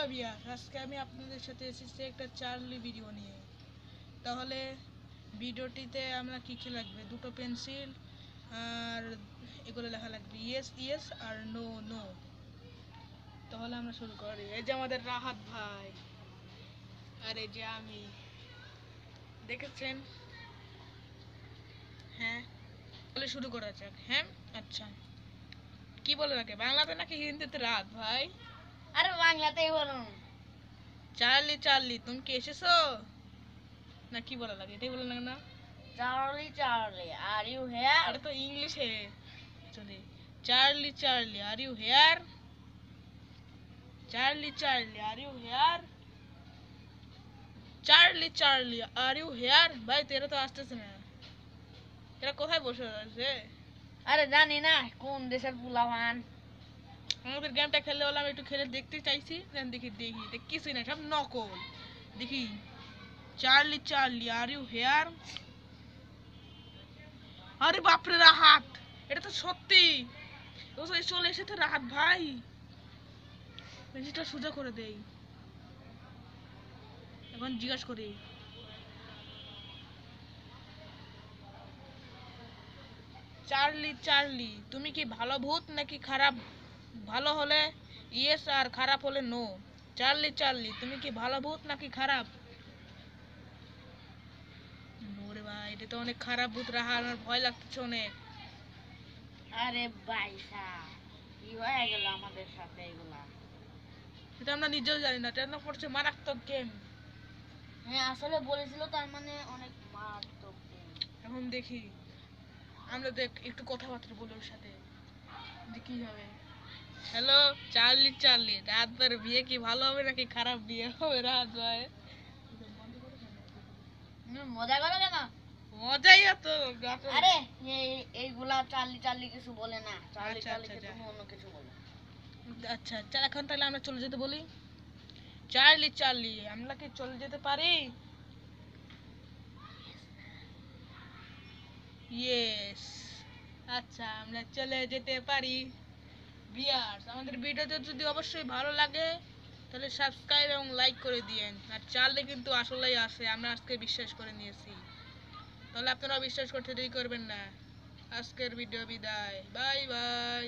Hello viewers, আজকে আমি আপনাদের সাথে এসেছি একটা চার্লি ভিডিও নিয়ে। তাহলে ভিডিওটিতে আমরা কি কি লাগবে? দুটো পেন্সিল আর এগুলো লেখা লাগবে ইয়েস ইয়েস আর নো নো। তাহলে আমরা শুরু করি। এই যে আমাদের রাহাত ভাই আর এই যে আমি, দেখেছেন? হ্যাঁ, তাহলে শুরু করা যাক। হ্যাঁ, আচ্ছা, কি বলে রাখে, বাংলাতে নাকি হিন্দিতে রাহাত ভাই? আরে বাংলাতেই বলুন। চার্লি চার্লি তুমি কি এসেছো না কি বলা লাগে? এটাই বলে লাগে না? Charlie Charlie are you here? এটা তো ইংলিশে চলে। Charlie Charlie are you here? Charlie Charlie are you here? Charlie Charlie are you here? ভাই তো এরা তো আসতেছে না, এরা কোথায় বসে আছে? আরে জানি না কোন দেশের পোলাপান। আমাদের গেমটা খেললে বলে আমি একটু খেলে দেখতে চাইছি, দেখি দেখি কিছুই না, সব নকল। দেখি Charlie Charlie are you here. আরে বাপরে রাহাত, এটা তো সত্যি। ও চলে এসেছে রাহাত ভাই। পেন্সিলটা সোজা করে দেই, এখন জিজ্ঞাসা করি চার্লি চার্লি তুমি কি ভালো ভূত নাকি খারাপ? ভালো হলে ইয়েস আর খারাপ হলে নো। চার্লি চার্লি তুমি কি ভালো ভূত নাকি খারাপ? ওরে ভাই, এটা তো অনেক খারাপ ভূত। রাহা, আমার ভয় লাগতেছে অনেক। আরে বাইসা, কি হয়ে গেল আমাদের সাথে এগুলা? এটা আমরা নিজেও জানি না, এটা পড়ছে মারাত্মক গেম। হ্যাঁ, আসলে বলেছিল তার মানে অনেক মারাত্মক game। এখন দেখি, আমরা দেখ একটু কথাবার্তা বলি ওর সাথে, দেখি হবে। হ্যালো চার্লি চার্লি, রাত ভর বিয়ে কি ভালো হবে নাকি খারাপ বিয়ে হবে রাত ভাই? মজা করো কেন? মজাই এত। আরে এইগুলা চার্লি চার্লি কিছু বলে না। চার্লি আচ্ছা, চার্লি আচ্ছা, তুমি অন্য কিছু বলো। আচ্ছা চল, এখন তাহলে আমরা চলে যেতে বলি। চার্লি চার্লি আমরা কি চলে যেতে পারি? ইয়েস, আচ্ছা আমরা চলে যেতে পারি। ভিউয়ার্স, আমাদের ভিডিওতে যদি অবশ্যই ভালো লাগে তাহলে সাবস্ক্রাইব এবং লাইক করে দিয়েন। আর চার্লি কিন্তু আসলেই আছে, আমরা আজকে বিশ্বাস করে নিয়েছি। তাহলে আপনারা বিশ্বাস করতে দেরি করবেন না। আজকের ভিডিও বিদায়, বাই বাই।